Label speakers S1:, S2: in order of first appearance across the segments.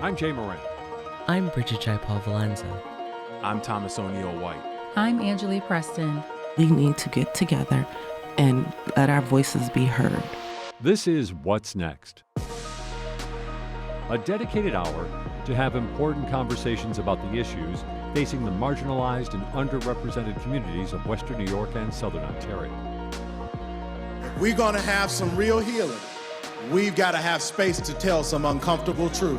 S1: I'm Jay Moran.
S2: I'm Bridget Jaipal Valenza.
S3: I'm Thomas O'Neill White.
S4: I'm Angela Preston.
S5: We need to get together and let our voices be heard.
S1: This is What's Next, a dedicated hour to have important conversations about the issues facing the marginalized and underrepresented communities of Western New York and Southern Ontario.
S6: We're going to have some real healing. We've got to have space to tell some uncomfortable truth.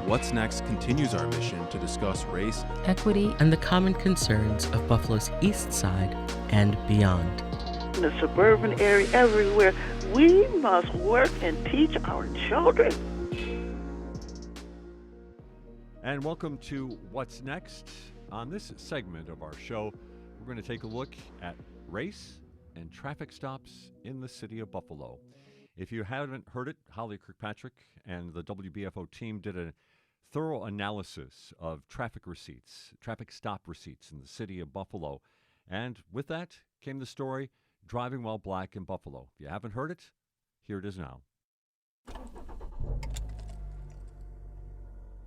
S3: What's Next continues our mission to discuss race,
S4: Equity,
S2: and the common concerns of Buffalo's East Side and beyond.
S7: In the suburban area, everywhere, we must work and teach our children.
S1: And welcome to What's Next. On this segment of our show, we're going to take a look at race and traffic stops in the city of Buffalo. If you haven't heard it, Holly Kirkpatrick and the WBFO team did a thorough analysis of traffic stop receipts in the city of Buffalo. And with that came the story, Driving While Black in Buffalo. If you haven't heard it, here it is now.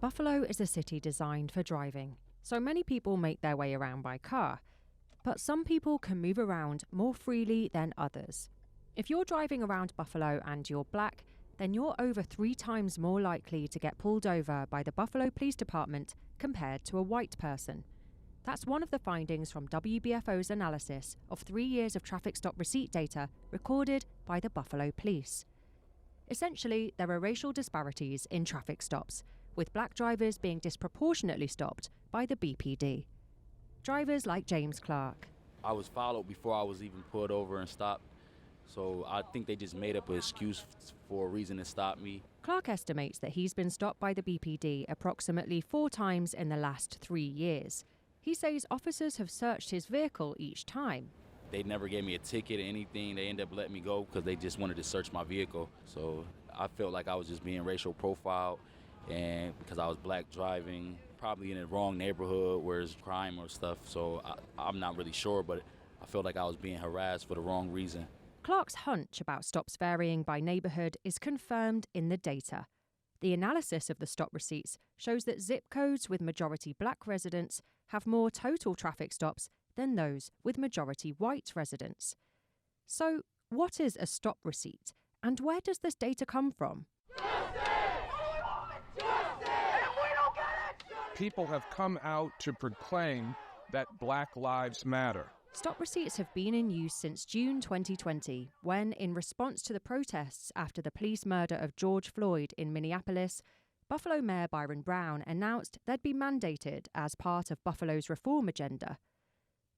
S8: Buffalo is a city designed for driving, so many people make their way around by car. But some people can move around more freely than others. If you're driving around Buffalo and you're black, then you're over 3 times more likely to get pulled over by the Buffalo Police Department compared to a white person. That's one of the findings from WBFO's analysis of 3 years of traffic stop receipt data recorded by the Buffalo Police. Essentially, there are racial disparities in traffic stops, with black drivers being disproportionately stopped by the BPD. Drivers like James Clark.
S9: I was followed before I was even pulled over and stopped. So I think they just made up an excuse for a reason to stop me.
S8: Clark estimates that he's been stopped by the BPD approximately 4 times in the last 3 years. He says officers have searched his vehicle each time.
S9: They never gave me a ticket or anything. They ended up letting me go because they just wanted to search my vehicle. So I felt like I was just being racial profiled, and because I was black driving, probably in the wrong neighborhood where there's crime or stuff. So I'm not really sure, but I felt like I was being harassed for the wrong reason.
S8: Clark's hunch about stops varying by neighbourhood is confirmed in the data. The analysis of the stop receipts shows that zip codes with majority black residents have more total traffic stops than those with majority white residents. So, what is a stop receipt, and where does this data come from?
S10: People have come out to proclaim that Black Lives Matter.
S8: Stop receipts have been in use since June 2020, when, in response to the protests after the police murder of George Floyd in Minneapolis, Buffalo Mayor Byron Brown announced they'd be mandated as part of Buffalo's reform agenda.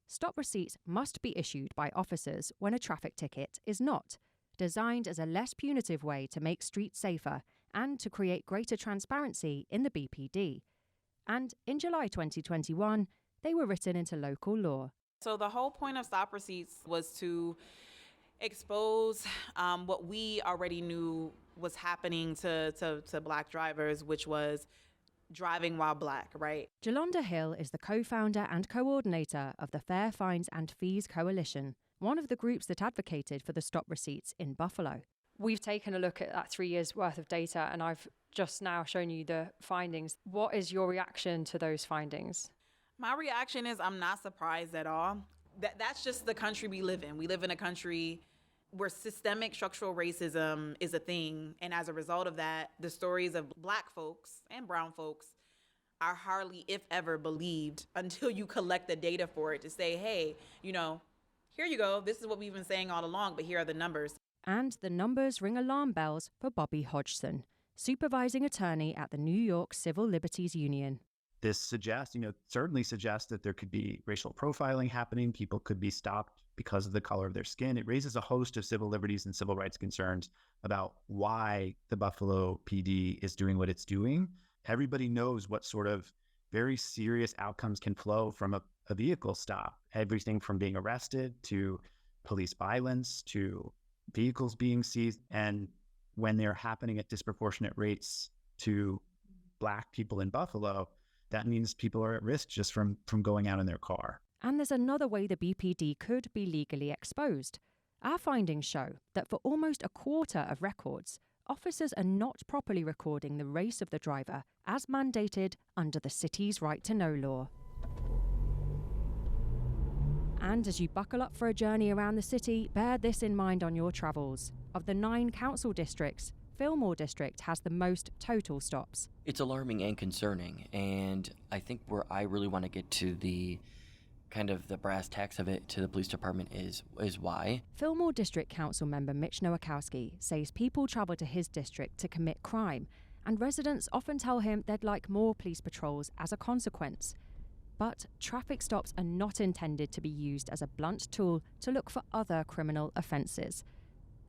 S8: Stop receipts must be issued by officers when a traffic ticket is not, designed as a less punitive way to make streets safer and to create greater transparency in the BPD. And in July 2021, they were written into local law.
S11: So the whole point of stop receipts was to expose what we already knew was happening to black drivers, which was driving while black, right?
S8: Jolanda Hill is the co-founder and coordinator of the Fair Fines and Fees Coalition, one of the groups that advocated for the stop receipts in Buffalo.
S12: We've taken a look at that 3 years worth of data, and I've just now shown you the findings. What is your reaction to those findings?
S11: My reaction is I'm not surprised at all. That's just the country we live in. We live in a country where systemic structural racism is a thing. And as a result of that, the stories of black folks and brown folks are hardly, if ever, believed until you collect the data for it to say, hey, here you go. This is what we've been saying all along, but here are the numbers.
S8: And the numbers ring alarm bells for Bobby Hodgson, supervising attorney at the New York Civil Liberties Union.
S13: This certainly suggests that there could be racial profiling happening. People could be stopped because of the color of their skin. It raises a host of civil liberties and civil rights concerns about why the Buffalo PD is doing what it's doing. Everybody knows what sort of very serious outcomes can flow from a vehicle stop. Everything from being arrested to police violence to vehicles being seized. And when they're happening at disproportionate rates to Black people in Buffalo, that means people are at risk just from going out in their car.
S8: And there's another way the BPD could be legally exposed. Our findings show that for almost a quarter of records, officers are not properly recording the race of the driver as mandated under the city's right to know law. And as you buckle up for a journey around the city, bear this in mind on your travels. Of the 9 council districts, Fillmore District has the most total stops.
S2: It's alarming and concerning, and I think where I really want to get to the kind of the brass tacks of it to the police department is why.
S8: Fillmore District Council member Mitch Nowakowski says people travel to his district to commit crime, and residents often tell him they'd like more police patrols as a consequence. But traffic stops are not intended to be used as a blunt tool to look for other criminal offences.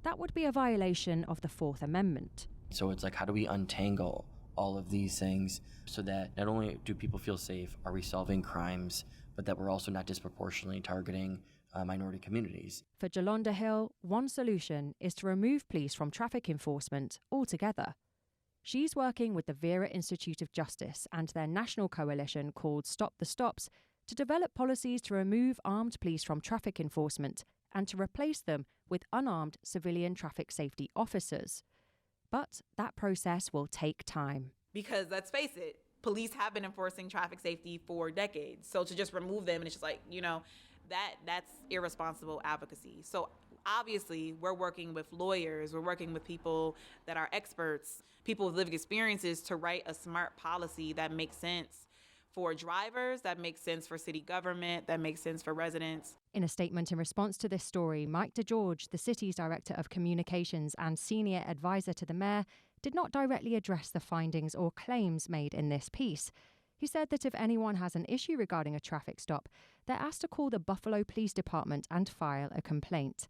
S8: That would be a violation of the Fourth Amendment.
S2: So it's like, how do we untangle all of these things so that not only do people feel safe, are we solving crimes, but that we're also not disproportionately targeting minority communities.
S8: For Jolanda Hill, one solution is to remove police from traffic enforcement altogether. She's working with the Vera Institute of Justice and their national coalition called Stop the Stops to develop policies to remove armed police from traffic enforcement and to replace them with unarmed civilian traffic safety officers. But that process will take time.
S11: Because let's face it, police have been enforcing traffic safety for decades. So to just remove them, and it's just like, that's irresponsible advocacy. So obviously, we're working with lawyers, we're working with people that are experts, people with lived experiences to write a smart policy that makes sense for drivers, that makes sense for city government, that makes sense for residents.
S8: In a statement in response to this story, Mike DeGeorge, the city's Director of Communications and Senior Advisor to the Mayor, did not directly address the findings or claims made in this piece. He said that if anyone has an issue regarding a traffic stop, they're asked to call the Buffalo Police Department and file a complaint.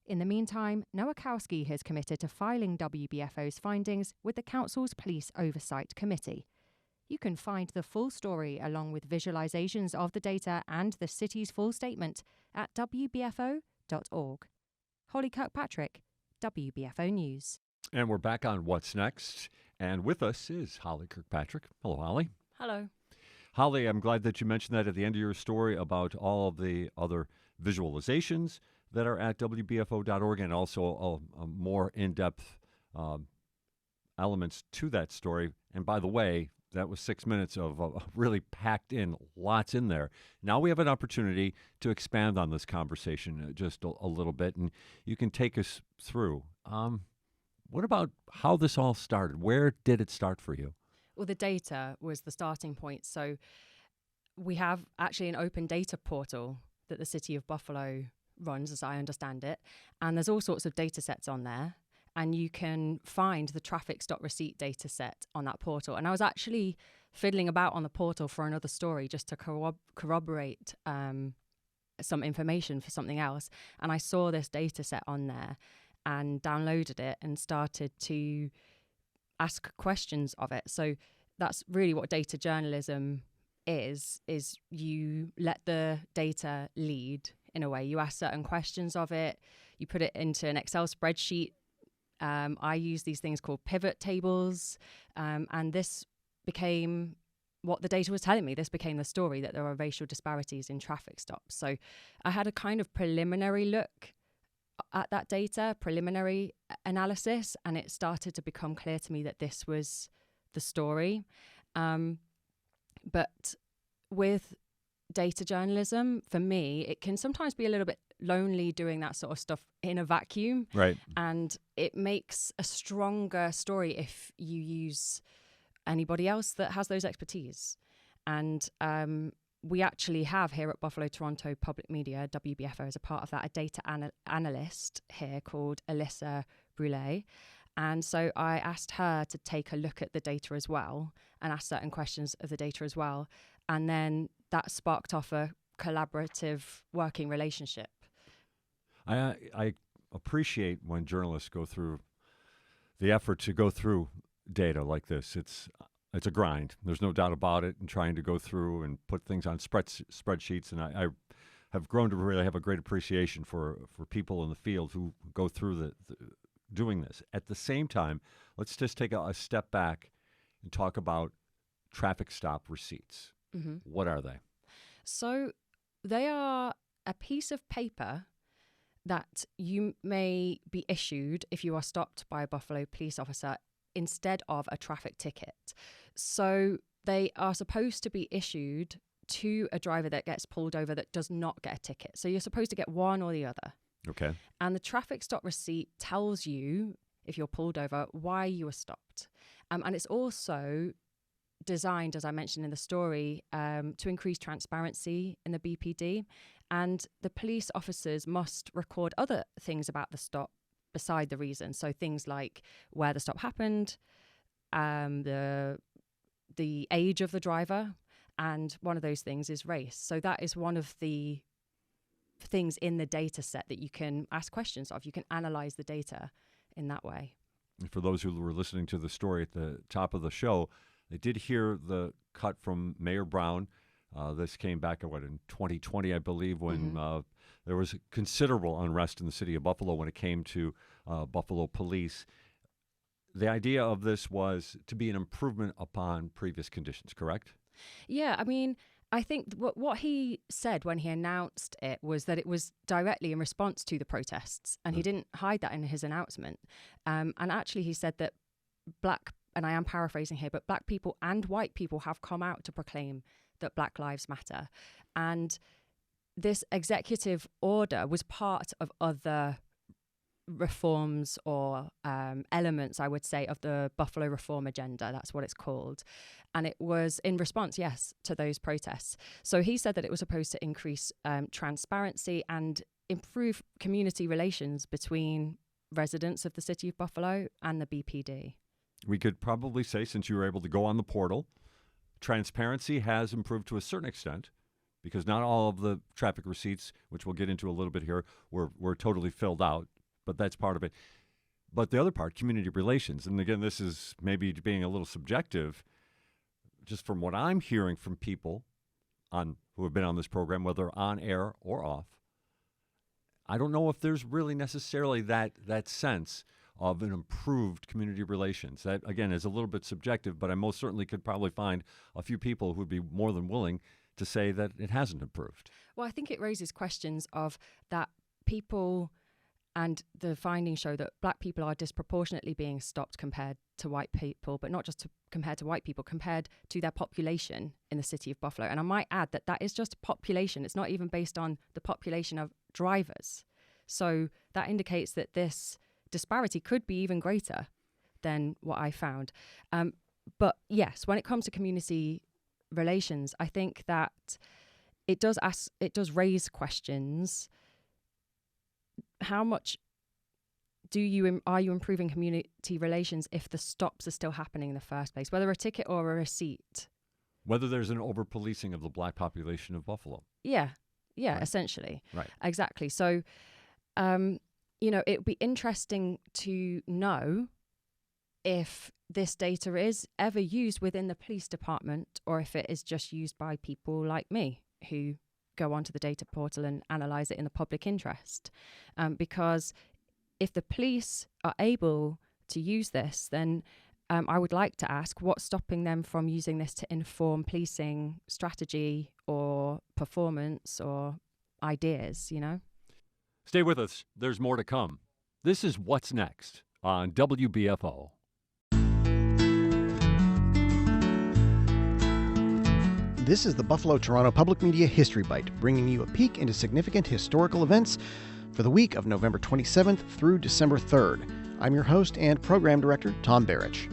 S8: In the meantime, Nowakowski has committed to filing WBFO's findings with the Council's Police Oversight Committee. You can find the full story along with visualizations of the data and the city's full statement at WBFO.org. Holly Kirkpatrick, WBFO News.
S1: And we're back on What's Next. And with us is Holly Kirkpatrick. Hello, Holly.
S12: Hello.
S1: Holly, I'm glad that you mentioned that at the end of your story about all of the other visualizations that are at WBFO.org and also a more in-depth elements to that story. And by the way, that was 6 minutes of really packed in, lots in there. Now we have an opportunity to expand on this conversation just a little bit, and you can take us through. What about how this all started? Where did it start for you?
S8: Well, the data was the starting point. So we have actually an open data portal that the City of Buffalo runs, as I understand it, and there's all sorts of data sets on there. And you can find the traffic stop receipt data set on that portal. And I was actually fiddling about on the portal for another story just to corroborate some information for something else. And I saw this data set on there and downloaded it and started to ask questions of it. So that's really what data journalism is you let the data lead in a way. You ask certain questions of it, you put it into an Excel spreadsheet. I use these things called pivot tables, and this became what the data was telling me. This became the story that there are racial disparities in traffic stops. So I had a kind of preliminary look at that data, preliminary analysis, and it started to become clear to me that this was the story. But with data journalism, for me, it can sometimes be a little bit lonely doing that sort of stuff in a vacuum.
S1: Right.
S8: And it makes a stronger story if you use anybody else that has those expertise. And we actually have here at Buffalo Toronto Public Media, WBFO, as a part of that, a data analyst here called Alyssa Brule. And so I asked her to take a look at the data as well and ask certain questions of the data as well. And then that sparked off a collaborative working relationship.
S1: I appreciate when journalists go through the effort to go through data like this. It's a grind. There's no doubt about it, and trying to go through and put things on spreadsheets. And I have grown to really have a great appreciation for people in the field who go through the doing this. At the same time, let's just take a step back and talk about traffic stop receipts.
S8: Mm-hmm.
S1: What are they?
S8: So they are a piece of paper that you may be issued, if you are stopped by a Buffalo police officer, instead of a traffic ticket. So they are supposed to be issued to a driver that gets pulled over that does not get a ticket. So you're supposed to get one or the other.
S1: Okay.
S8: And the traffic stop receipt tells you, if you're pulled over, why you were stopped. And it's also designed, as I mentioned in the story, to increase transparency in the BPD. And the police officers must record other things about the stop beside the reason. So things like where the stop happened, the age of the driver, and one of those things is race. So that is one of the things in the data set that you can ask questions of. You can analyze the data in that way.
S1: And for those who were listening to the story at the top of the show, they did hear the cut from Mayor Brown. This came back in 2020, I believe, when there was considerable unrest in the city of Buffalo when it came to Buffalo police. The idea of this was to be an improvement upon previous conditions, correct?
S8: Yeah, I mean, I think what he said when he announced it was that it was directly in response to the protests, and he didn't hide that in his announcement. And actually, he said that black, and I am paraphrasing here, but black people and white people have come out to proclaim that Black Lives Matter. And this executive order was part of other reforms or elements, I would say, of the Buffalo reform agenda. That's what it's called. And it was in response, yes, to those protests. So he said that it was supposed to increase transparency and improve community relations between residents of the city of Buffalo and the BPD.
S1: We could probably say, since you were able to go on the portal, transparency has improved to a certain extent, because not all of the traffic receipts, which we'll get into a little bit here, were totally filled out, but that's part of it. But the other part, community relations, and again, this is maybe being a little subjective, just from what I'm hearing from people who have been on this program, whether on air or off, I don't know if there's really necessarily that sense of an improved community relations. That, again, is a little bit subjective, but I most certainly could probably find a few people who would be more than willing to say that it hasn't improved.
S8: Well, I think it raises questions of that people, and the findings show that black people are disproportionately being stopped compared to white people, but not just compared to white people, compared to their population in the city of Buffalo. And I might add that that is just population. It's not even based on the population of drivers. So that indicates that this disparity could be even greater than what I found. But yes, when it comes to community relations, I think that it does raise questions. How much are you improving community relations if the stops are still happening in the first place, whether a ticket or a receipt?
S1: Whether there's an over-policing of the black population of Buffalo.
S8: Yeah,
S1: right.
S8: Essentially.
S1: Right.
S8: Exactly. So, it would be interesting to know if this data is ever used within the police department, or if it is just used by people like me who go onto the data portal and analyze it in the public interest. Because if the police are able to use this, then I would like to ask what's stopping them from using this to inform policing strategy or performance or ideas,
S1: Stay with us. There's more to come. This is What's Next on WBFO.
S14: This is the Buffalo-Toronto Public Media History Bite, bringing you a peek into significant historical events for the week of November 27th through December 3rd. I'm your host and program director, Tom Barrich.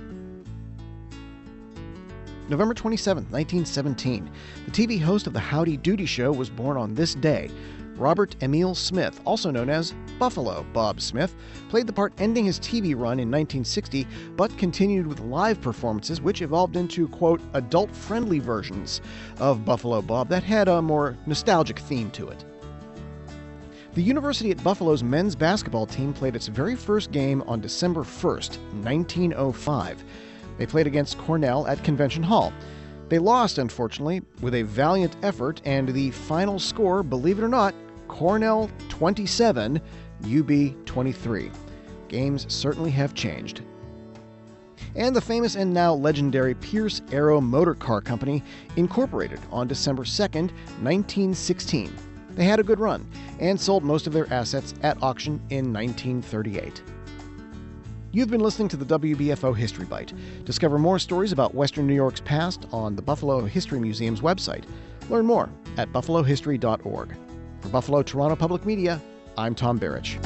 S14: November 27th, 1917. The TV host of the Howdy Doody Show was born on this day. Robert Emil Smith, also known as Buffalo Bob Smith, played the part ending his TV run in 1960, but continued with live performances which evolved into, quote, adult-friendly versions of Buffalo Bob that had a more nostalgic theme to it. The University at Buffalo's men's basketball team played its very first game on December 1st, 1905. They played against Cornell at Convention Hall. They lost, unfortunately, with a valiant effort, and the final score, believe it or not, Cornell 27, UB 23. Games certainly have changed. And the famous and now legendary Pierce Arrow Motor Car Company incorporated on December 2nd, 1916. They had a good run and sold most of their assets at auction in 1938. You've been listening to the WBFO History Bite. Discover more stories about Western New York's past on the Buffalo History Museum's website. Learn more at buffalohistory.org. For Buffalo Toronto Public Media, I'm Tom Barrich.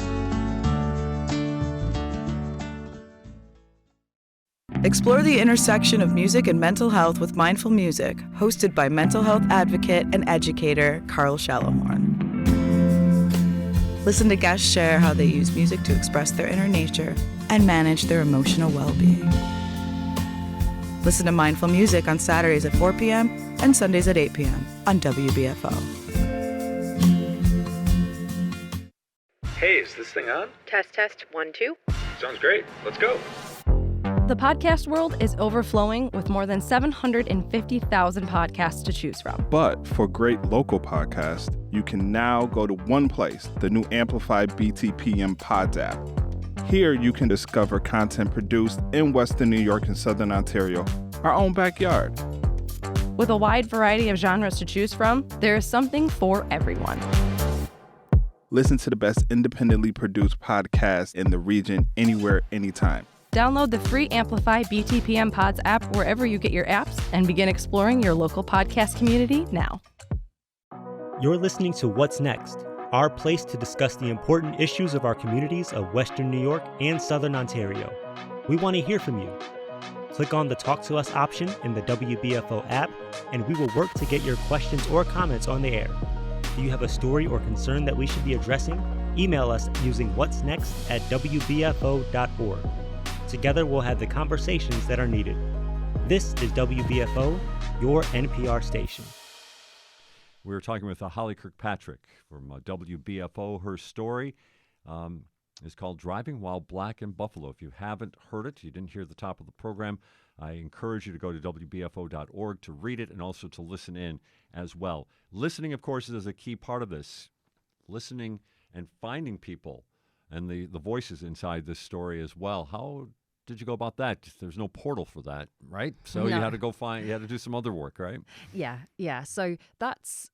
S15: Explore the intersection of music and mental health with Mindful Music, hosted by mental health advocate and educator Carl Shallowhorn. Listen to guests share how they use music to express their inner nature and manage their emotional well-being. Listen to Mindful Music on Saturdays at 4 p.m. and Sundays at 8 p.m. on WBFO.
S16: Hey, is this thing on?
S17: Test, 1, 2.
S16: Sounds great. Let's go.
S17: The podcast world is overflowing with more than 750,000 podcasts to choose from.
S3: But for great local podcasts, you can now go to one place, the new Amplify BTPM Pods app. Here you can discover content produced in Western New York and Southern Ontario, our own backyard.
S17: With a wide variety of genres to choose from, there is something for everyone.
S3: Listen to the best independently produced podcasts in the region, anywhere, anytime.
S17: Download the free Amplify BTPM Pods app wherever you get your apps and begin exploring your local podcast community now.
S18: You're listening to What's Next, our place to discuss the important issues of our communities of Western New York and Southern Ontario. We want to hear from you. Click on the Talk to Us option in the WBFO app, and we will work to get your questions or comments on the air. Do you have a story or concern that we should be addressing? Email us using whatsnext@wbfo.org. Together we'll have the conversations that are needed. This is WBFO, your NPR station.
S1: We were talking with Holly Kirkpatrick from WBFO. Her story is called Driving While Black in Buffalo. If you haven't heard it, you didn't hear the top of the program, I encourage you to go to WBFO.org to read it and also to listen in as well. Listening, of course, is a key part of this. Listening and finding people and the voices inside this story as well. How did you go about that? There's no portal for that, right? So
S8: No.
S1: you had to go you had to do some other work, right?
S8: Yeah. So that's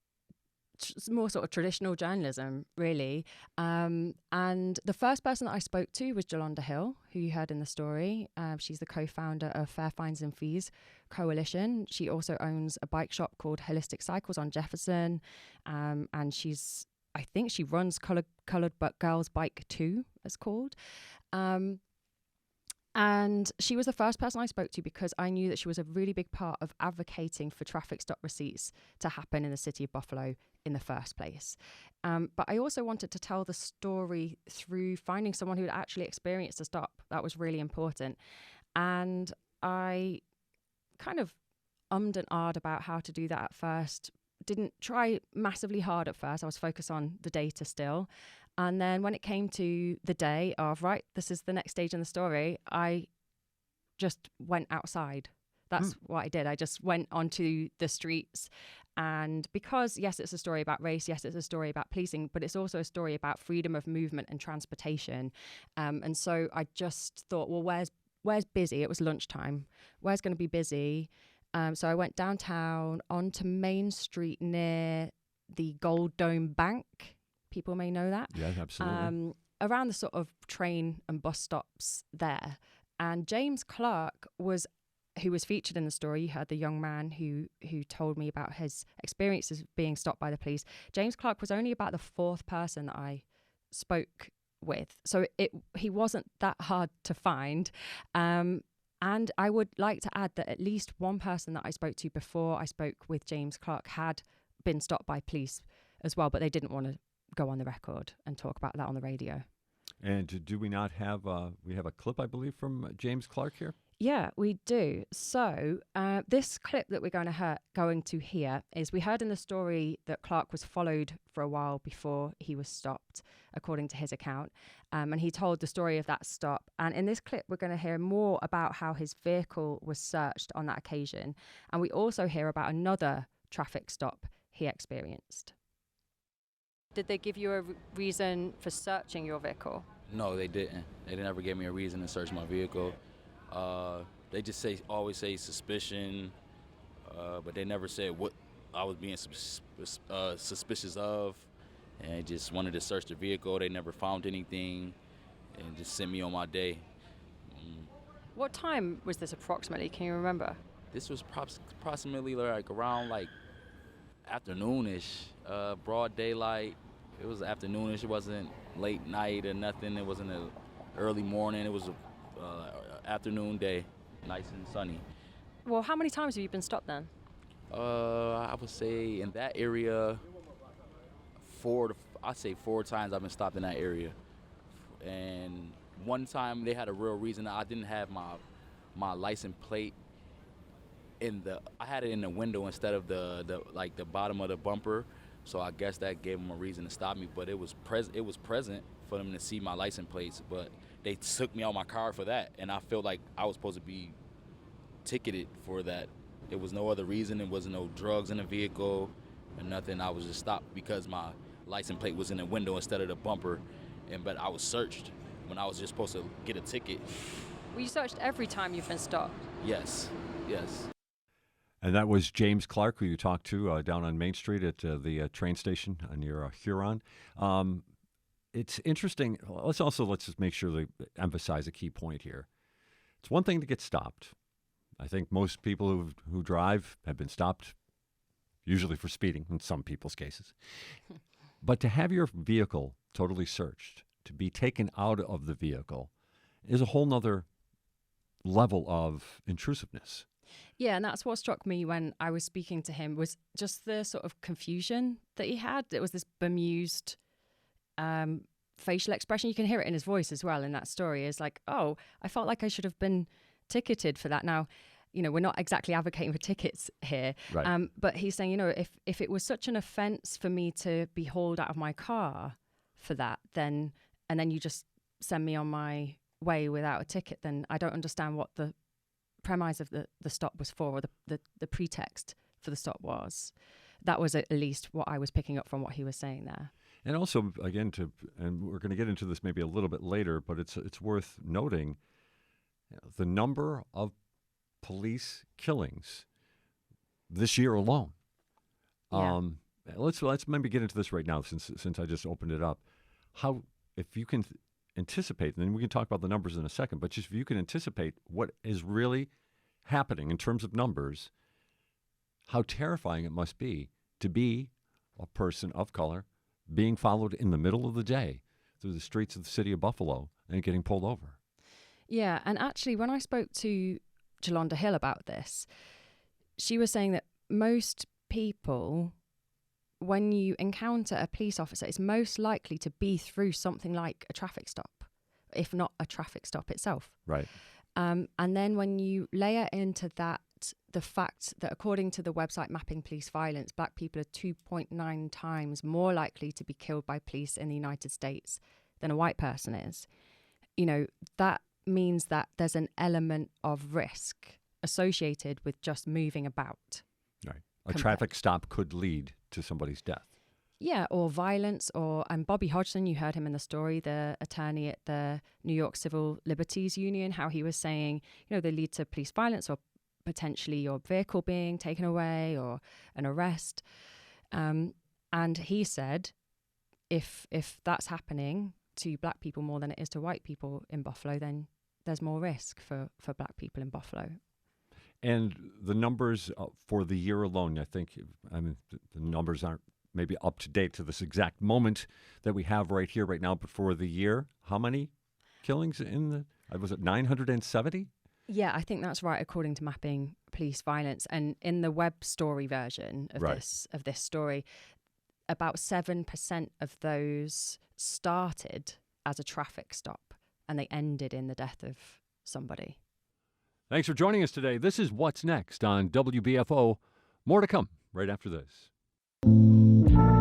S8: more sort of traditional journalism, really. And the first person that I spoke to was Jolanda Hill, who you heard in the story. She's the co-founder of Fair Fines and Fees Coalition. She also owns a bike shop called Holistic Cycles on Jefferson. And I think she runs Colored But Girls Bike 2, it's called. And she was the first person I spoke to because I knew that she was a really big part of advocating for traffic stop receipts to happen in the city of Buffalo in the first place. But I also wanted to tell the story through finding someone who had actually experienced a stop. That was really important. And I kind of ummed and ahed about how to do that at first. Didn't try massively hard at first. I was focused on the data still. And then when it came to the day of, right, this is the next stage in the story, I just went outside. That's what I did. I just went onto the streets. And because, yes, it's a story about race. Yes, it's a story about policing, but it's also a story about freedom of movement and transportation. And so I just thought, well, where's busy? It was lunchtime. Where's going to be busy? So I went downtown onto Main Street near the Gold Dome Bank. People may know that.
S1: Yeah, absolutely.
S8: Around the sort of train and bus stops there. And James Clark who was featured in the story. You heard the young man who told me about his experiences being stopped by the police. James Clark was only about the fourth person that I spoke with. So he wasn't that hard to find. And I would like to add that at least one person that I spoke to before I spoke with James Clark had been stopped by police as well, but they didn't want to go on the record and talk about that on the radio.
S1: And do we not have, we have a clip, I believe, from James Clark here?
S8: Yeah, we do. So this clip that we're going to hear is, we heard in the story that Clark was followed for a while before he was stopped, according to his account. And he told the story of that stop. And in this clip, we're going to hear more about how his vehicle was searched on that occasion. And we also hear about another traffic stop he experienced. Did they give you a reason for searching your vehicle?
S9: No, they didn't. They never gave me a reason to search my vehicle. They just always say suspicion, but they never said what I was being suspicious of. and just wanted to search the vehicle. They never found anything and just sent me on my day.
S12: What time was this approximately? Can you remember?
S9: This was approximately like around like afternoonish, broad daylight. It was afternoonish. It wasn't late night or nothing. It wasn't an early morning. It was a afternoon day, nice and sunny.
S12: Well, how many times have you been stopped then?
S9: I would say in that area, 4 times I've been stopped in that area. And one time they had a real reason. I didn't have my license plate I had it in the window instead of the bottom of the bumper. So I guess that gave them a reason to stop me, but it was present for them to see my license plates, but they took me out my car for that, and I felt like I was supposed to be ticketed for that. There was no other reason. There wasn't no drugs in the vehicle or nothing. I was just stopped because my license plate was in the window instead of the bumper, but I was searched when I was just supposed to get a ticket.
S12: Were you searched every time you've been stopped?
S9: Yes.
S1: And that was James Clark, who you talked to down on Main Street at the train station near Huron. It's interesting. Let's just make sure to emphasize a key point here. It's one thing to get stopped. I think most people who drive have been stopped, usually for speeding in some people's cases. But to have your vehicle totally searched, to be taken out of the vehicle, is a whole nother level of intrusiveness.
S12: Yeah, and that's what struck me when I was speaking to him, was just the sort of confusion that he had. It was this bemused facial expression. You can hear it in his voice as well in that story. It's like, oh, I felt like I should have been ticketed for that. Now, we're not exactly advocating for tickets here,
S1: right.
S12: But he's saying, if it was such an offence for me to be hauled out of my car for that, and then you just send me on my way without a ticket, then I don't understand what the premise of the stop was for, or the pretext for the stop was. That was at least what I was picking up from what he was saying there. And
S1: also, again, and we're going to get into this maybe a little bit later, but it's worth noting the number of police killings this year alone.
S12: Yeah.
S1: Let's maybe get into this right now, since I just opened it up. How, if you can anticipate, and then we can talk about the numbers in a second, but just if you can anticipate what is really happening in terms of numbers, how terrifying it must be to be a person of color being followed in the middle of the day through the streets of the city of Buffalo and getting pulled over.
S12: Yeah, and actually when I spoke to Jolanda Hill about this, she was saying that most people, when you encounter a police officer, it's most likely to be through something like a traffic stop, if not a traffic stop itself.
S1: Right.
S12: And then when you layer into that the fact that according to the website Mapping Police Violence, black people are 2.9 times more likely to be killed by police in the United States than a white person is, that means that there's an element of risk associated with just moving about.
S1: Right. A traffic stop could lead to somebody's death.
S12: Yeah, or violence, and Bobby Hodgson, you heard him in the story, the attorney at the New York Civil Liberties Union, how he was saying, they lead to police violence or potentially your vehicle being taken away or an arrest. And he said, if that's happening to black people more than it is to white people in Buffalo, then there's more risk for black people in Buffalo.
S1: And the numbers for the year alone, the numbers aren't maybe up to date to this exact moment that we have right here, right now, but for the year, how many killings was it 970?
S12: Yeah, I think that's right, according to Mapping Police Violence. And in the web story version of this story, about 7% of those started as a traffic stop and they ended in the death of somebody.
S1: Thanks for joining us today. This is What's Next on WBFO. More to come right after this.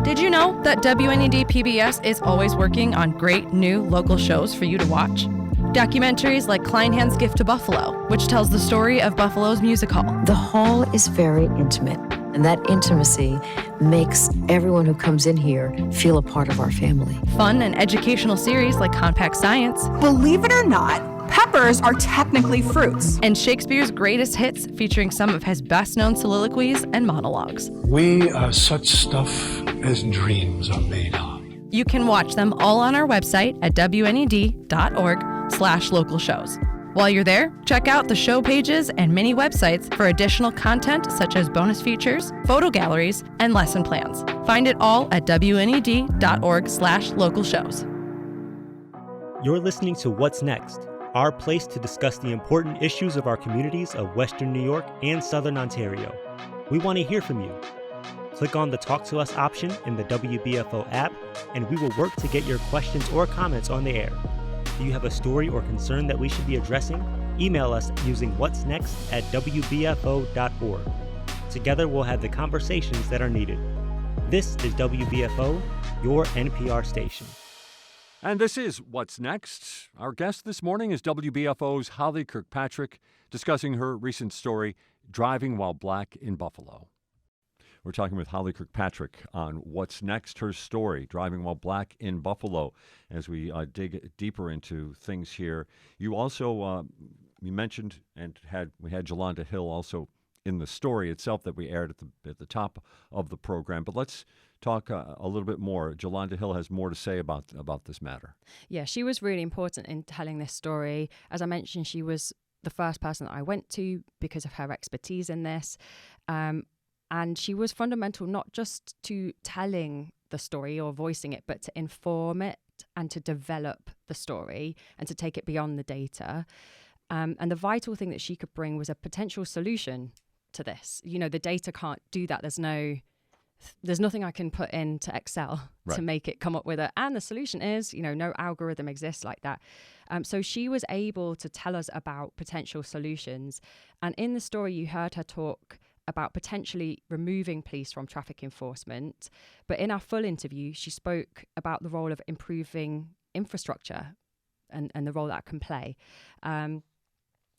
S17: Did you know that WNED PBS is always working on great new local shows for you to watch? Documentaries like Kleinhand's Gift to Buffalo, which tells the story of Buffalo's music hall.
S19: The hall is very intimate, and that intimacy makes everyone who comes in here feel a part of our family.
S17: Fun and educational series like Compact Science.
S20: Believe it or not, peppers are technically fruits.
S17: And Shakespeare's greatest hits, featuring some of his best-known soliloquies and monologues.
S21: We are such stuff as dreams are made of.
S17: You can watch them all on our website at wned.org/local shows. While you're there, check out the show pages and mini websites for additional content such as bonus features, photo galleries, and lesson plans. Find it all at wned.org/local shows.
S18: You're listening to What's Next, our place to discuss the important issues of our communities of Western New York and Southern Ontario. We want to hear from you. Click on the Talk to Us option in the WBFO app, and we will work to get your questions or comments on the air. Do you have a story or concern that we should be addressing? Email us using whatsnext@wbfo.org. Together we'll have the conversations that are needed. This is WBFO, your NPR station.
S1: And this is What's Next. Our guest this morning is WBFO's Holly Kirkpatrick, discussing her recent story, Driving While Black in Buffalo. We're talking with Holly Kirkpatrick on What's Next, her story, Driving While Black in Buffalo, as we dig deeper into things here. You also, you mentioned, and we had Jolanda Hill also in the story itself that we aired at the top of the program. But let's talk a little bit more. Jolanda Hill has more to say about this matter.
S12: Yeah, she was really important in telling this story. As I mentioned, she was the first person that I went to because of her expertise in this. And she was fundamental not just to telling the story or voicing it, but to inform it and to develop the story and to take it beyond the data. And the vital thing that she could bring was a potential solution to this. You know, the data can't do that. There's nothing I can put into Excel to make it come up with it. And the solution is, no algorithm exists like that. So she was able to tell us about potential solutions. And in the story, you heard her talk about potentially removing police from traffic enforcement. But in our full interview, she spoke about the role of improving infrastructure and the role that can play. And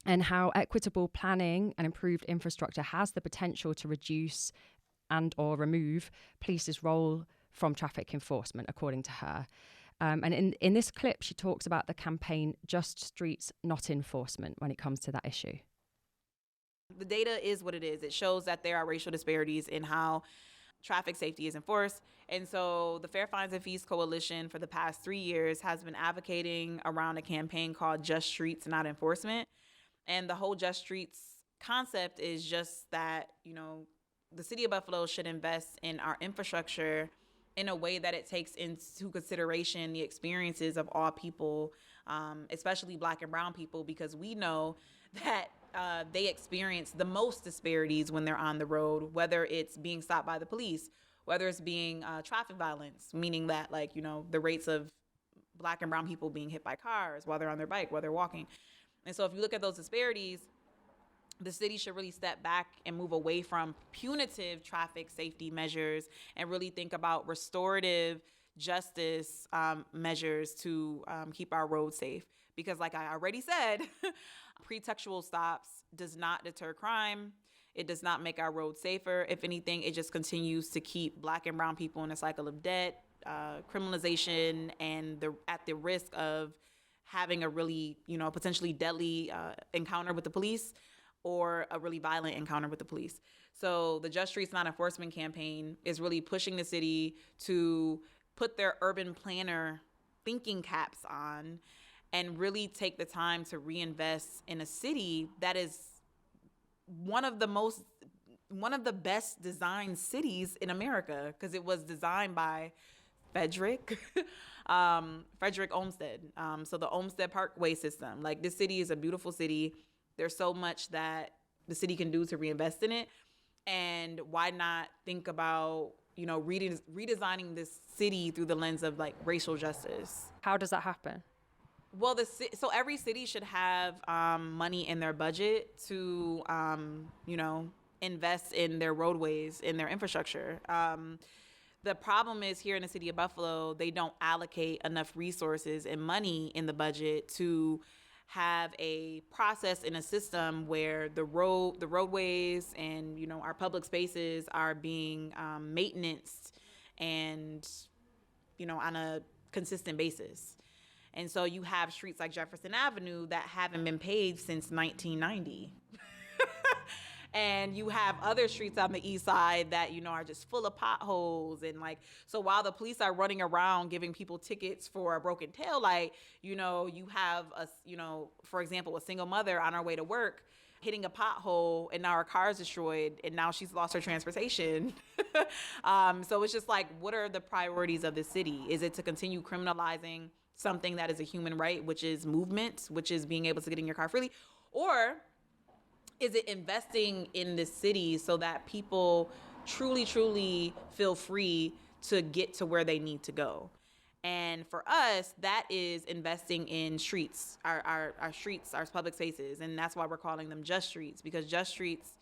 S12: how equitable planning and improved infrastructure has the potential to reduce and or remove police's role from traffic enforcement, according to her. And in this clip, she talks about the campaign Just Streets, Not Enforcement when it comes to that issue.
S11: The data is what it is. It shows that there are racial disparities in how traffic safety is enforced. And so the Fair Fines and Fees Coalition for the past 3 years has been advocating around a campaign called Just Streets, Not Enforcement. And the whole Just Streets concept is just that, the city of Buffalo should invest in our infrastructure in a way that it takes into consideration the experiences of all people, especially Black and brown people, because we know that they experience the most disparities when they're on the road, whether it's being stopped by the police, whether it's being traffic violence, meaning that the rates of Black and brown people being hit by cars while they're on their bike, while they're walking. And so if you look at those disparities, the city should really step back and move away from punitive traffic safety measures and really think about restorative justice measures to keep our roads safe. Because like I already said, pretextual stops does not deter crime. It does not make our roads safer. If anything, it just continues to keep Black and brown people in a cycle of debt, criminalization, and at the risk of having a really, potentially deadly encounter with the police or a really violent encounter with the police. So the Just Streets Not Enforcement campaign is really pushing the city to put their urban planner thinking caps on and really take the time to reinvest in a city that is one of the best designed cities in America, because it was designed by Frederick Olmsted. So the Olmsted Parkway system. Like, this city is a beautiful city. There's so much that the city can do to reinvest in it. And why not think about, redesigning this city through the lens of racial justice?
S12: How does that happen?
S11: Well, so every city should have money in their budget to, invest in their roadways, in their infrastructure. The problem is here in the city of Buffalo, they don't allocate enough resources and money in the budget to have a process in a system where the roadways and our public spaces are being maintenanced and on a consistent basis. And so you have streets like Jefferson Avenue that haven't been paved since 1990. And you have other streets on the east side that, are just full of potholes. And so while the police are running around giving people tickets for a broken taillight, you have for example, a single mother on her way to work hitting a pothole, and now her car is destroyed, and now she's lost her transportation. So it's just what are the priorities of the city? Is it to continue criminalizing something that is a human right, which is movement, which is being able to get in your car freely? Or is it investing in the city so that people truly, truly feel free to get to where they need to go? And for us, that is investing in streets, our streets, our public spaces. And that's why we're calling them Just Streets, because Just Streets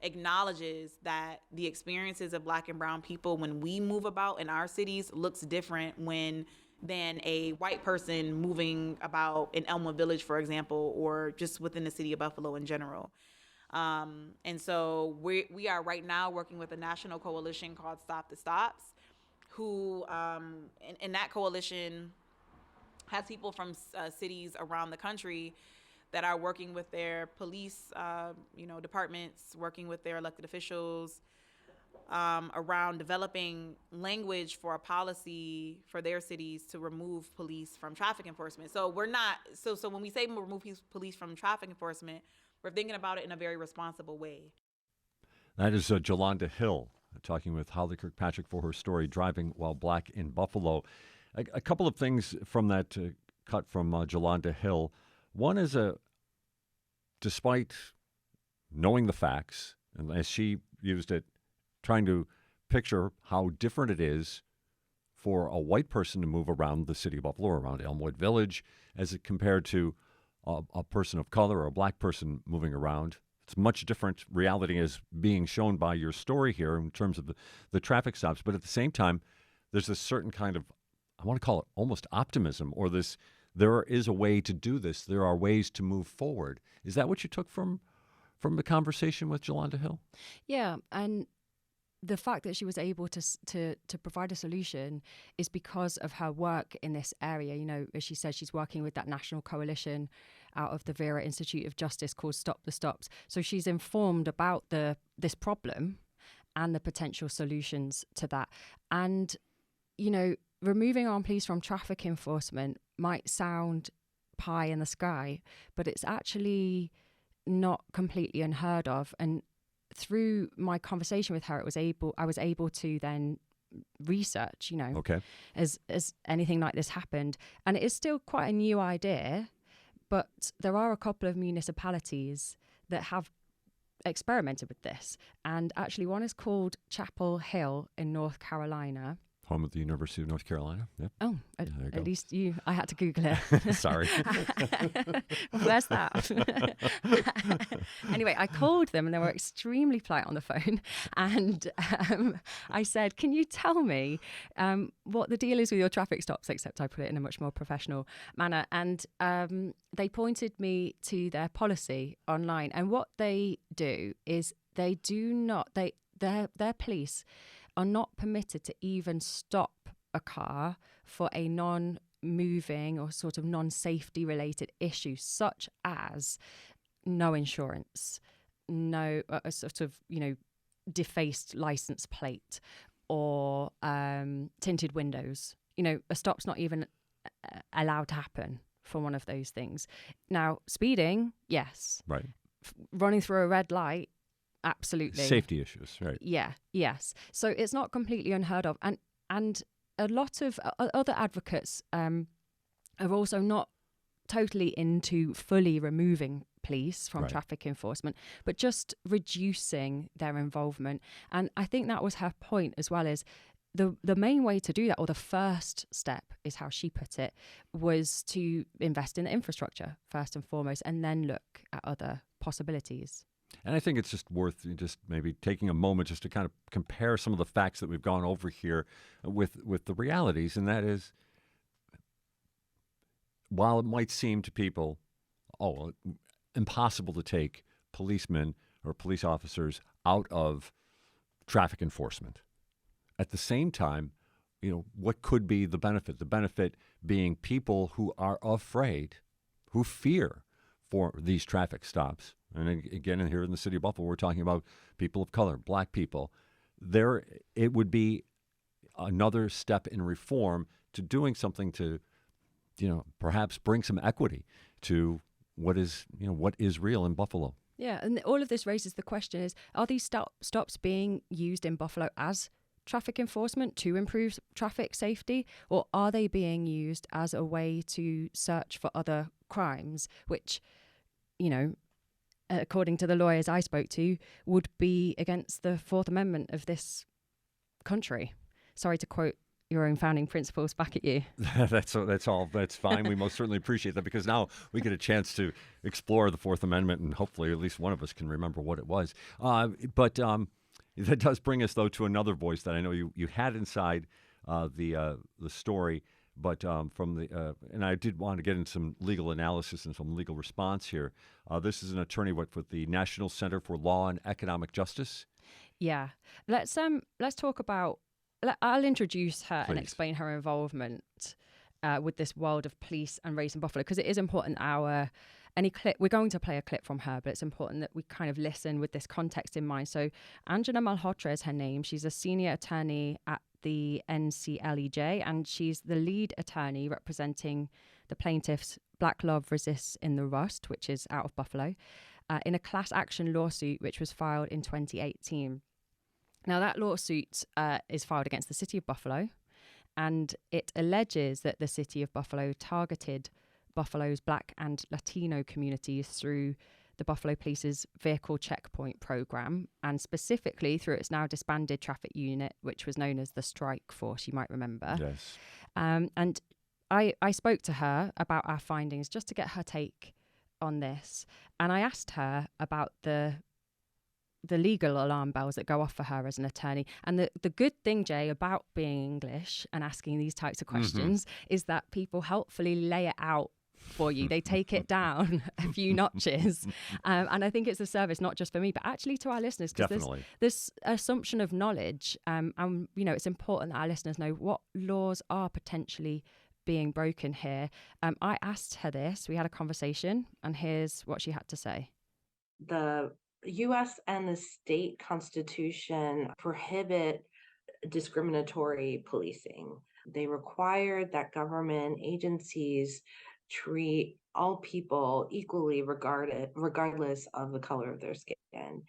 S11: acknowledges that the experiences of Black and brown people when we move about in our cities looks different than a white person moving about in Elma Village, for example, or just within the city of Buffalo in general. And so we are right now working with a national coalition called Stop the Stops, who in that coalition has people from cities around the country that are working with their police departments, working with their elected officials around developing language for a policy for their cities to remove police from traffic enforcement. So we're not so when we say remove police from traffic enforcement, we're thinking about it in a very responsible way.
S1: That is Jolanda Hill talking with Holly Kirkpatrick for her story, Driving While Black in Buffalo. A couple of things from that cut from Jolanda Hill. One is, despite knowing the facts, and as she used it, trying to picture how different it is for a white person to move around the city of Buffalo, around Elmwood Village, as it compared to a person of color or a Black person moving around. It's much different reality as being shown by your story here in terms of the traffic stops. But at the same time, there's a certain kind of, I want to call it almost optimism, or this, there is a way to do this. There are ways to move forward. Is that what you took from the conversation with Jolanda Hill?
S12: Yeah, and the fact that she was able to provide a solution is because of her work in this area. As she said, she's working with that national coalition out of the Vera Institute of Justice called Stop the Stops. So she's informed about this problem and the potential solutions to that. And, removing armed police from traffic enforcement might sound pie in the sky, but it's actually not completely unheard of. And through my conversation with her, I was able to then research,
S1: okay,
S12: as anything like this happened. And it is still quite a new idea, but there are a couple of municipalities that have experimented with this. And actually one is called Chapel Hill in North Carolina.
S1: Home of the University of North Carolina. Yep.
S12: Oh, at least I had to Google it.
S1: Sorry.
S12: Where's that? Anyway, I called them and they were extremely polite on the phone. And I said, can you tell me what the deal is with your traffic stops, except I put it in a much more professional manner. And they pointed me to their policy online. And what they do is their police are not permitted to even stop a car for a non-moving or sort of non-safety related issue, such as no insurance, no sort of, defaced license plate or tinted windows. A stop's not even allowed to happen for one of those things. Now, speeding, yes.
S1: Right.
S12: Running through a red light, absolutely.
S1: Safety issues, right?
S12: Yeah, yes. So it's not completely unheard of. And a lot of other advocates are also not totally into fully removing police from traffic enforcement, but just reducing their involvement. And I think that was her point as well, is the main way to do that, or the first step is how she put it, was to invest in the infrastructure first and foremost, and then look at other possibilities.
S1: And I think it's just worth just maybe taking a moment just to kind of compare some of the facts that we've gone over here with the realities. And that is, while it might seem to people, impossible to take policemen or police officers out of traffic enforcement, at the same time, what could be the benefit? The benefit being people who are afraid, who fear for these traffic stops, And again, here in the city of Buffalo, we're talking about people of color, black people. It would be another step in reform to doing something to, perhaps bring some equity to what is real in Buffalo.
S12: Yeah, and all of this raises the question is, are these stops being used in Buffalo as traffic enforcement to improve traffic safety, or are they being used as a way to search for other crimes, which, according to the lawyers I spoke to, would be against the Fourth Amendment of this country? Sorry to quote your own founding principles back at you.
S1: That's fine. We most certainly appreciate that, because now we get a chance to explore the Fourth Amendment, and hopefully at least one of us can remember what it was. But that does bring us, though, to another voice that I know you had inside the story, but and I did want to get into some legal analysis and some legal response here. This is an attorney with the National Center for Law and Economic Justice.
S12: Yeah, let's talk about. I'll introduce her
S1: Please.
S12: and explain her involvement with this world of police and race in Buffalo, because it is important. We're going to play a clip from her, but it's important that we kind of listen with this context in mind. So Angela Malhotra is her name. She's a senior attorney at the NCLEJ, and she's the lead attorney representing the plaintiffs Black Love Resists in the Rust, which is out of Buffalo, in a class action lawsuit which was filed in 2018. Now, that lawsuit is filed against the city of Buffalo, and it alleges that the city of Buffalo targeted Buffalo's Black and Latino communities through the Buffalo Police's vehicle checkpoint program, and specifically through its now disbanded traffic unit, which was known as the Strike Force, you might remember.
S1: Yes.
S12: And I spoke to her about our findings just to get her take on this. And I asked her about the legal alarm bells that go off for her as an attorney. And the good thing, Jay, about being English and asking these types of questions is that people helpfully lay it out for you. They take it down a few notches. And I think it's a service not just for me, but actually to our listeners, because there's this assumption of knowledge. And, it's important that our listeners know what laws are potentially being broken here. I asked her this. We had a conversation, and here's what she had to say.
S21: The U.S. and the state constitution prohibit discriminatory policing. They require that government agencies treat all people equally regardless of the color of their skin.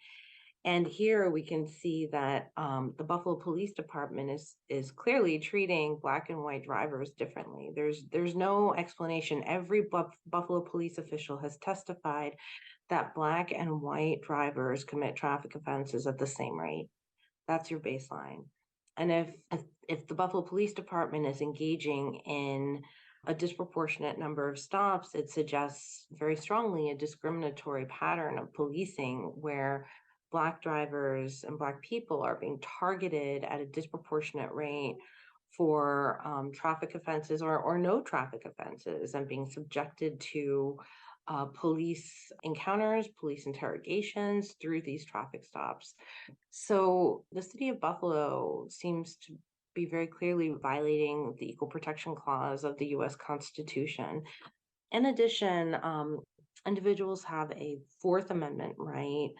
S21: And here we can see that the Buffalo Police Department is clearly treating Black and white drivers differently. There's no explanation. Every Buffalo police official has testified that Black and white drivers commit traffic offenses at the same rate. That's your baseline. And if the Buffalo Police Department is engaging in a disproportionate number of stops, it suggests very strongly a discriminatory pattern of policing where Black drivers and Black people are being targeted at a disproportionate rate for traffic offenses or no traffic offenses, and being subjected to police encounters, police interrogations through these traffic stops. So the city of Buffalo seems to be very clearly violating the Equal Protection Clause of the U.S. Constitution. In addition, individuals have a Fourth Amendment right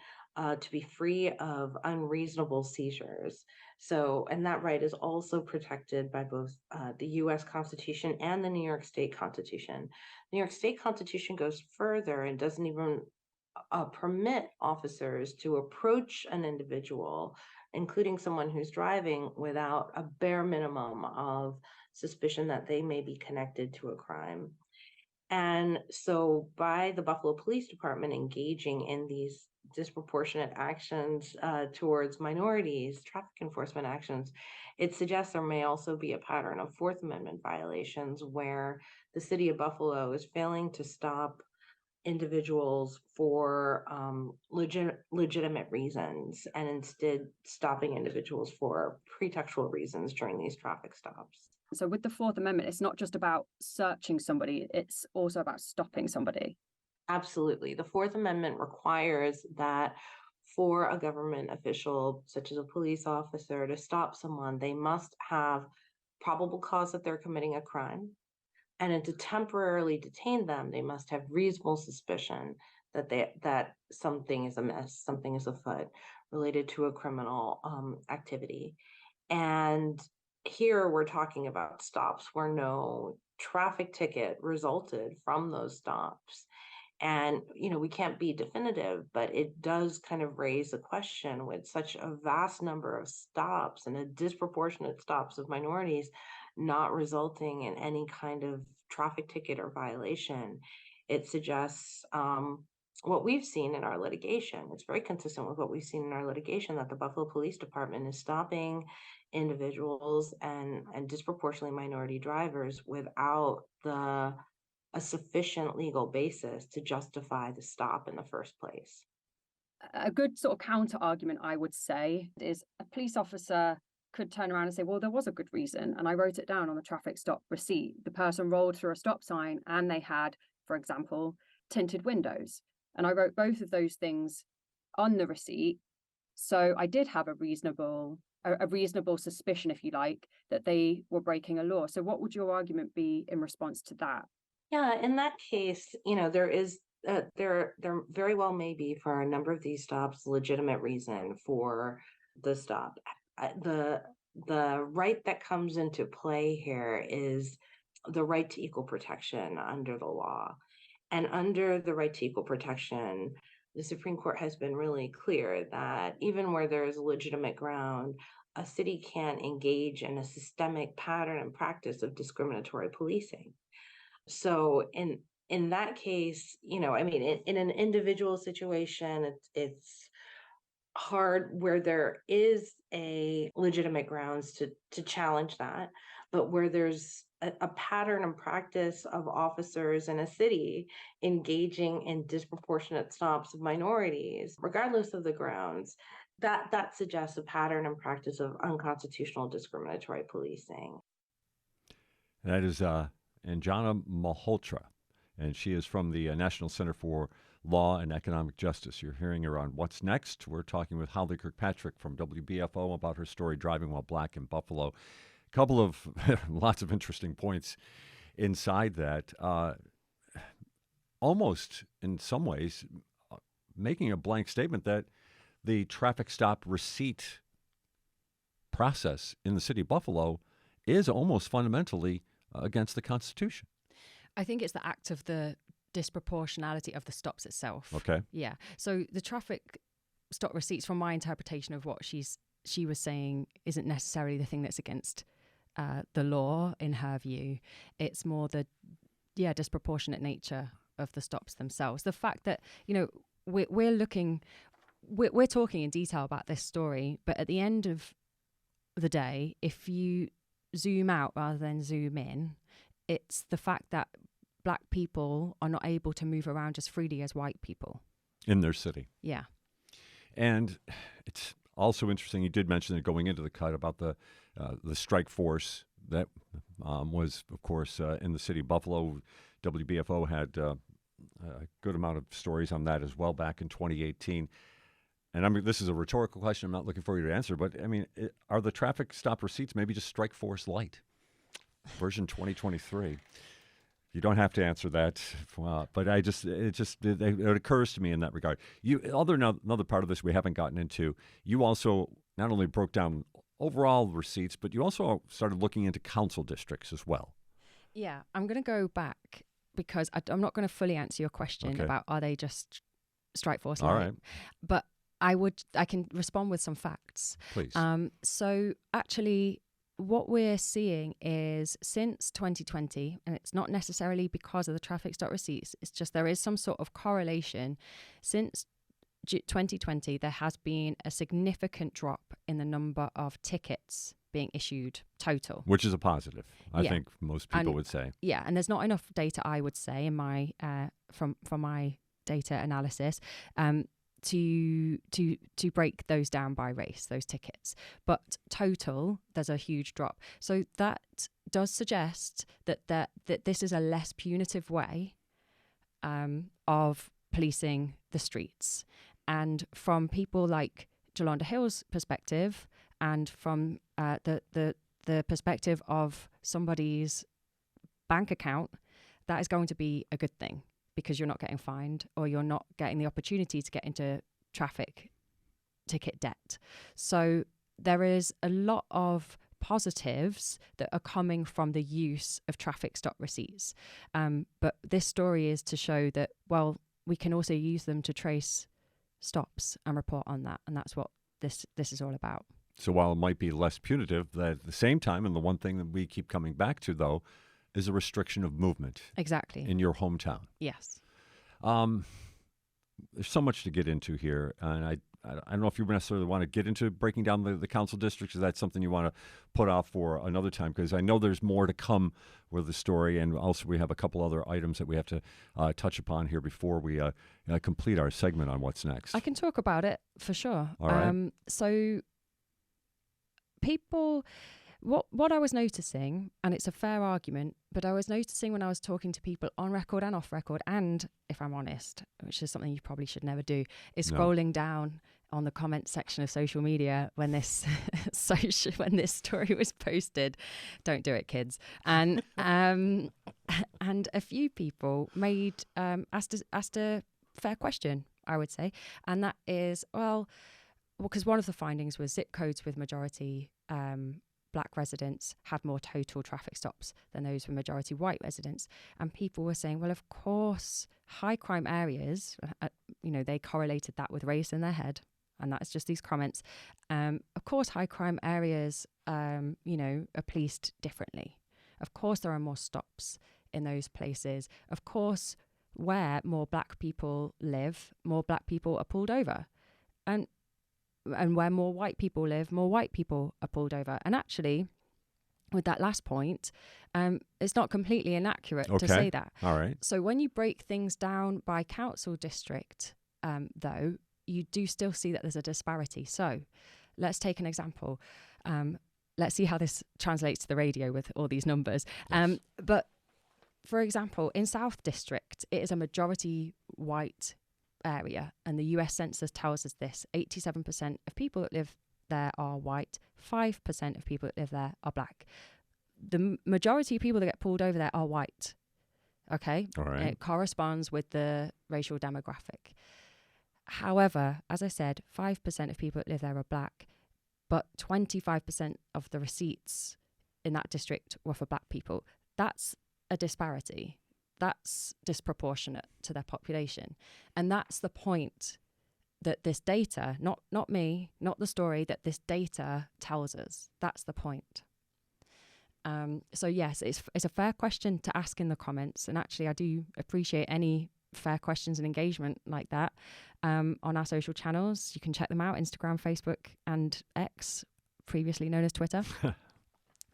S21: to be free of unreasonable seizures. And that right is also protected by both the U.S. Constitution and the New York State Constitution. The New York State Constitution goes further and doesn't even permit officers to approach an individual, including someone who's driving, without a bare minimum of suspicion that they may be connected to a crime. And so by the Buffalo Police Department engaging in these disproportionate actions towards minorities, traffic enforcement actions, it suggests there may also be a pattern of Fourth Amendment violations where the city of Buffalo is failing to stop individuals for legitimate reasons, and instead stopping individuals for pretextual reasons during these traffic stops.
S12: So with the Fourth Amendment, it's not just about searching somebody, it's also about stopping somebody.
S21: Absolutely. The Fourth Amendment requires that for a government official, such as a police officer, to stop someone, they must have probable cause that they're committing a crime. And to temporarily detain them, they must have reasonable suspicion that something is amiss, something is afoot related to a criminal activity. And here we're talking about stops where no traffic ticket resulted from those stops. And, we can't be definitive, but it does kind of raise a question with such a vast number of stops and a disproportionate stops of minorities not resulting in any kind of traffic ticket or violation. It suggests what we've seen in our litigation. It's very consistent with what we've seen in our litigation, that the Buffalo Police Department is stopping individuals and disproportionately minority drivers without a sufficient legal basis to justify the stop in the first place.
S12: A good sort of counter argument, I would say, is a police officer could turn around and say, well, there was a good reason, and I wrote it down on the traffic stop receipt. The person rolled through a stop sign and they had, for example, tinted windows. And I wrote both of those things on the receipt. So I did have a reasonable suspicion, if you like, that they were breaking a law. So what would your argument be in response to that?
S21: Yeah, in that case, there very well may be, for a number of these stops, legitimate reason for the stop. The right that comes into play here is the right to equal protection under the law. And under the right to equal protection, the Supreme Court has been really clear that even where there is legitimate ground, a city can't engage in a systemic pattern and practice of discriminatory policing. So in that case, in an individual situation, it's hard where there is a legitimate grounds to challenge that. But where there's a pattern and practice of officers in a city engaging in disproportionate stops of minorities, regardless of the grounds, that suggests a pattern and practice of unconstitutional discriminatory policing.
S1: That is Anjana Malhotra, and she is from the National Center for Law and Economic Justice. You're hearing her on What's Next. We're talking with Holly Kirkpatrick from WBFO about her story, Driving While Black in Buffalo. A couple of lots of interesting points inside that. Almost, in some ways, making a blank statement that the traffic stop receipt process in the city of Buffalo is almost fundamentally against the Constitution.
S12: I think it's the act of the disproportionality of the stops itself.
S1: Okay.
S12: Yeah. So the traffic stop receipts, from my interpretation of what she was saying, isn't necessarily the thing that's against the law in her view. It's more the disproportionate nature of the stops themselves. The fact that we're talking in detail about this story, but at the end of the day, if you zoom out rather than zoom in, it's the fact that Black people are not able to move around as freely as white people
S1: in their city.
S12: Yeah.
S1: And it's also interesting, you did mention it going into the cut about the strike force that was, of course, in the city of Buffalo. WBFO had a good amount of stories on that as well back in 2018. And this is a rhetorical question. I'm not looking for you to answer, but are the traffic stop receipts maybe just strike force light, version 2023? You don't have to answer that, but it occurs to me in that regard. Another part of this we haven't gotten into. You also not only broke down overall receipts, but you also started looking into council districts as well.
S12: Yeah, I'm going to go back because I'm not going to fully answer your question about are they just strike force light.
S1: All right,
S12: but I can respond with some facts.
S1: Please.
S12: So actually, what we're seeing is since 2020, and it's not necessarily because of the traffic stop receipts, it's just there is some sort of correlation. Since 2020, there has been a significant drop in the number of tickets being issued total.
S1: Which is a positive, I think most people would say.
S12: Yeah, and there's not enough data, I would say, in my from my data analysis, to break those down by race, those tickets. But total, there's a huge drop. So that does suggest that this is a less punitive way of policing the streets. And from people like Jolanda Hill's perspective, and from the perspective of somebody's bank account, that is going to be a good thing. because you're not getting fined or you're not getting the opportunity to get into traffic ticket debt. So there is a lot of positives that are coming from the use of traffic stop receipts. But this story is to show that, well, we can also use them to trace stops and report on that. And that's what this is all about.
S1: So while it might be less punitive, that at the same time, and the one thing that we keep coming back to, though, is a restriction of movement.
S12: Exactly.
S1: In your hometown.
S12: Yes.
S1: There's so much to get into here, and I don't know if you necessarily want to get into breaking down the council districts. Is that something you want to put off for another time? Because I know there's more to come with the story, and also we have a couple other items that we have to touch upon here before we complete our segment on what's next.
S12: I can talk about it for sure.
S1: All right.
S12: So people, what I was noticing, and it's a fair argument, but I was noticing when I was talking to people on record and off record, and if I'm honest, which is something you probably should never do, is scrolling down on the comment section of social media when this when this story was posted. Don't do it, kids. And and a few people made asked a fair question, I would say, and that is, well, because one of the findings was zip codes with majority Black residents had more total traffic stops than those with majority white residents. And people were saying, well, of course, high crime areas, they correlated that with race in their head. And that's just these comments. Of course, high crime areas, are policed differently. Of course, there are more stops in those places. Of course, where more Black people live, more Black people are pulled over. And where more white people live, more white people are pulled over. And actually, with that last point, it's not completely inaccurate to say that.
S1: All right.
S12: So when you break things down by council district, though, you do still see that there's a disparity. So let's take an example. Let's see how this translates to the radio with all these numbers. Yes. But for example, in South District, it is a majority white area, and the US Census tells us this. 87% of people that live there are white, 5% of people that live there are Black. The majority of people that get pulled over there are white. Okay?
S1: All right.
S12: It corresponds with the racial demographic. However, as I said, 5% of people that live there are Black, but 25% of the receipts in that district were for Black people. That's a disparity. That's disproportionate to their population. And that's the point that this data, not me, not the story, that this data tells us. That's the point. So yes, it's a fair question to ask in the comments. And actually, I do appreciate any fair questions and engagement like that on our social channels. You can check them out: Instagram, Facebook, and X, previously known as Twitter.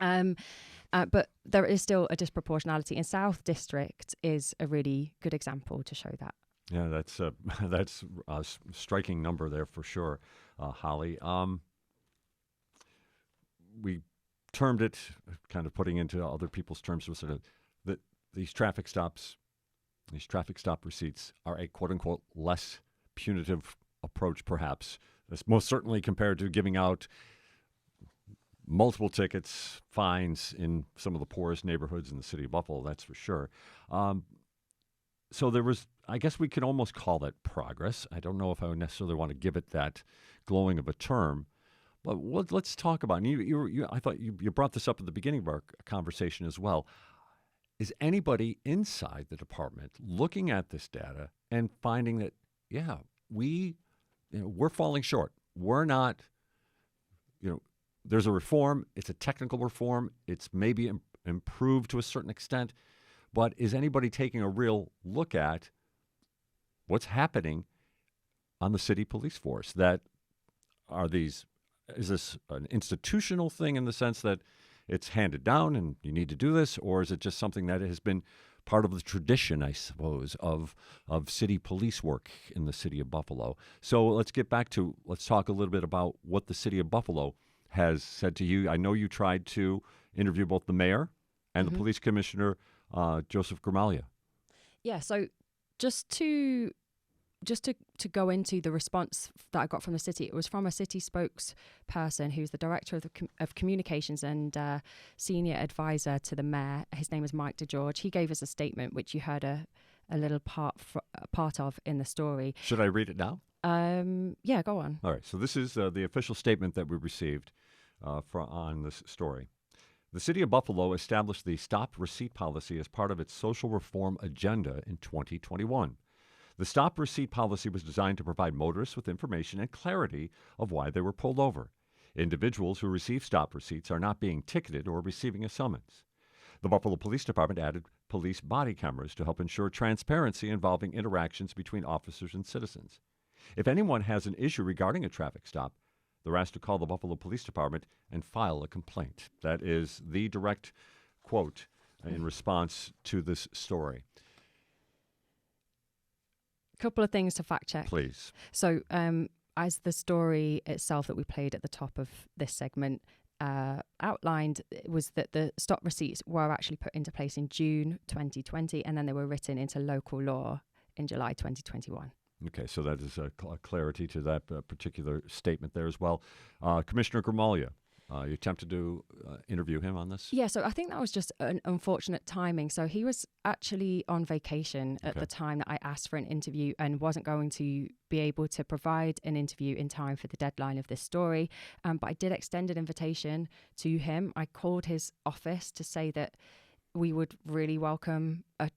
S12: But there is still a disproportionality, and South District is a really good example to show that.
S1: Yeah, that's a striking number there for sure, Holly. We termed it, kind of putting into other people's terms, sort of that these traffic stop receipts are a quote unquote less punitive approach, perhaps. That's most certainly compared to giving out multiple tickets, fines in some of the poorest neighborhoods in the city of Buffalo, that's for sure. So there was, I guess we could almost call that progress. I don't know if I would necessarily want to give it that glowing of a term, but let's talk about it. I thought you brought this up at the beginning of our conversation as well. Is anybody inside the department looking at this data and finding that, yeah, we're falling short. We're not, there's a reform. It's a technical reform. It's maybe improved to a certain extent. But is anybody taking a real look at what's happening on the city police force? Is this an institutional thing in the sense that it's handed down and you need to do this? Or is it just something that has been part of the tradition, I suppose, of city police work in the city of Buffalo? So let's talk a little bit about what the city of Buffalo has said to you. I know you tried to interview both the mayor and the police commissioner, Joseph Gramaglia. Yeah,
S12: so just to go into the response that I got from the city, it was from a city spokesperson who's the director of communications and senior advisor to the mayor. His name is Mike DeGeorge. He gave us a statement, which you heard a little part of in the story.
S1: Should I read it now?
S12: Yeah, go on.
S1: All right. So this is the official statement that we received on this story. The City of Buffalo established the Stop Receipt policy as part of its social reform agenda in 2021. The Stop Receipt policy was designed to provide motorists with information and clarity of why they were pulled over. Individuals who receive stop receipts are not being ticketed or receiving a summons. The Buffalo Police Department added police body cameras to help ensure transparency involving interactions between officers and citizens. If anyone has an issue regarding a traffic stop, they're asked to call the Buffalo Police Department and file a complaint. That is the direct quote in response to this story.
S12: Couple of things to fact check.
S1: Please.
S12: So, as the story itself that we played at the top of this segment outlined, was that the stop receipts were actually put into place in June 2020, and then they were written into local law in July 2021.
S1: Okay, so that is a clarity to that particular statement there as well. Commissioner Grimaglia, you attempted to interview him on this?
S12: Yeah, so I think that was just an unfortunate timing. So he was actually on vacation at the time that I asked for an interview and wasn't going to be able to provide an interview in time for the deadline of this story. But I did extend an invitation to him. I called his office to say that we would really welcome a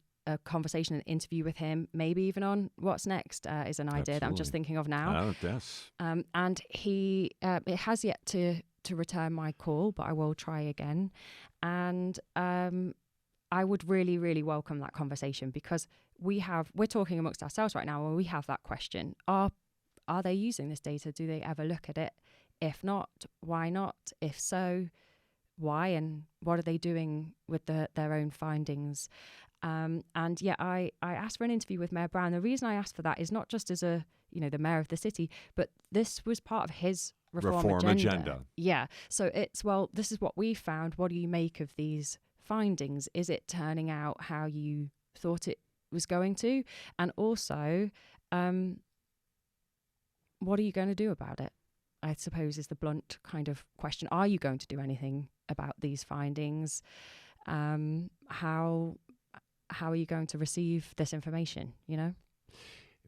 S12: conversation, an interview with him, maybe even on What's Next is an idea that I'm just thinking of now.
S1: Oh, yes.
S12: And he it has yet to return my call, but I will try again. And I would really, really welcome that conversation, because we're talking amongst ourselves right now, and we have that question. Are they using this data? Do they ever look at it? If not, why not? If so, why, and what are they doing with their own findings? And yeah, I asked for an interview with Mayor Brown. The reason I asked for that is not just as the mayor of the city, but this was part of his reform agenda. Yeah. So this is what we found. What do you make of these findings? Is it turning out how you thought it was going to? And also, what are you going to do about it? I suppose is the blunt kind of question. Are you going to do anything about these findings? How are you going to receive this information,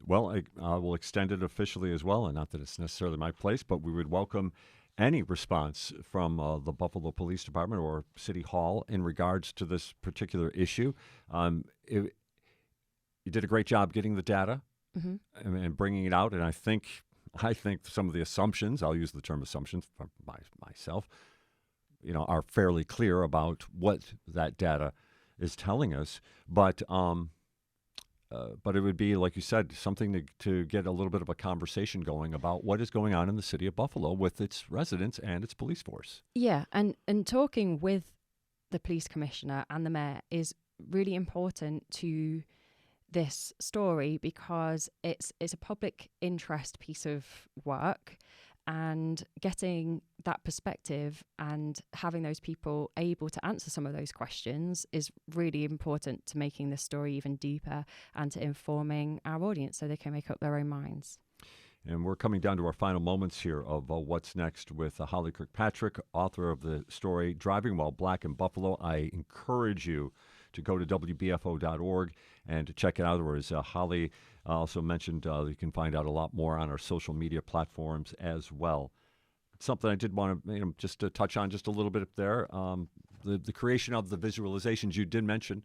S1: Well, I will extend it officially as well, and not that it's necessarily my place, but we would welcome any response from the Buffalo Police Department or City Hall in regards to this particular issue. You did a great job getting the data and bringing it out, and I think some of the assumptions, I'll use the term assumptions for myself, are fairly clear about what that data is telling us, but it would be, like you said, something to get a little bit of a conversation going about what is going on in the city of Buffalo with its residents and its police force.
S12: Yeah, and talking with the police commissioner and the mayor is really important to this story, because it's a public interest piece of work. And getting that perspective and having those people able to answer some of those questions is really important to making this story even deeper and to informing our audience so they can make up their own minds.
S1: And we're coming down to our final moments here of What's Next with Holly Kirkpatrick, author of the story Driving While Black in Buffalo. I encourage you to go to WBFO.org and to check it out. Or as Holly also mentioned, you can find out a lot more on our social media platforms as well. Something I did want to just to touch on just a little bit there, the creation of the visualizations you did mention.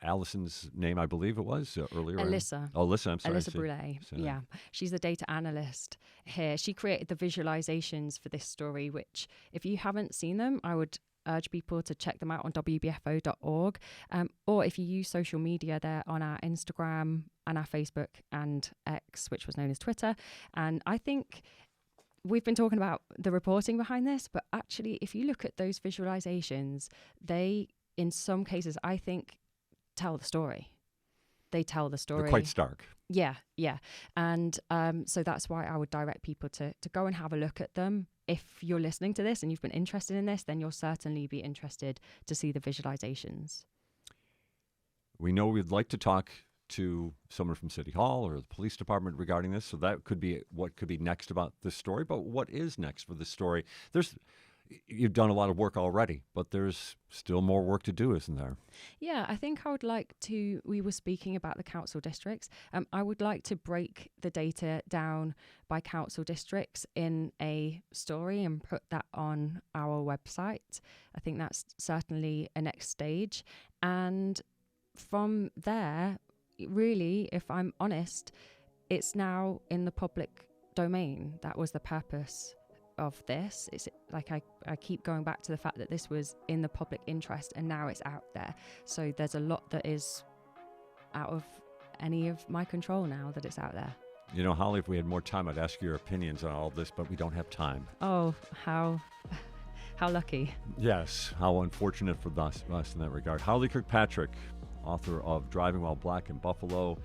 S1: Allison's name, I believe it was earlier.
S12: Alyssa.
S1: Alyssa, I'm sorry.
S12: Alyssa Brule. Yeah. She's the data analyst here. She created the visualizations for this story, which if you haven't seen them, I would urge people to check them out on WBFO.org. Or if you use social media, they're on our Instagram and our Facebook and X, which was known as Twitter. And I think we've been talking about the reporting behind this, but actually, if you look at those visualizations, they, in some cases, I think, tell the story. They tell the story.
S1: They're quite stark.
S12: Yeah. And so that's why I would direct people to go and have a look at them. If you're listening to this and you've been interested in this, then you'll certainly be interested to see the visualizations.
S1: We know we'd like to talk to someone from City Hall or the police department regarding this, so that could be what could be next about this story. But what is next for this story? you've done a lot of work already, but there's still more work to do, isn't there?
S12: Yeah, I think I would like to, we were speaking about the council districts. I would like to break the data down by council districts in a story and put that on our website. I think that's certainly a next stage. And from there, really, if I'm honest, it's now in the public domain. That was the purpose of this. It's like I keep going back to the fact that this was in the public interest and now it's out there. So there's a lot that is out of any of my control now that it's out there.
S1: You know, Holly, if we had more time, I'd ask your opinions on all this, but we don't have time.
S12: Oh, how lucky.
S1: Yes, how unfortunate for us in that regard. Holly Kirkpatrick, author of Driving While Black in Buffalo.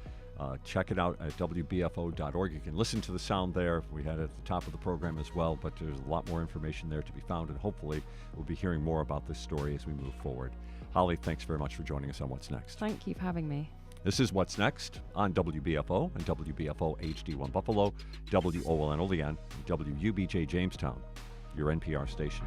S1: Check it out at WBFO.org. You can listen to the sound there. We had it at the top of the program as well, but there's a lot more information there to be found, and hopefully we'll be hearing more about this story as we move forward. Holly, thanks very much for joining us on What's Next.
S12: Thank you for having me.
S1: This is What's Next on WBFO and WBFO HD1 Buffalo, WOLN Olean, WUBJ Jamestown, your NPR station.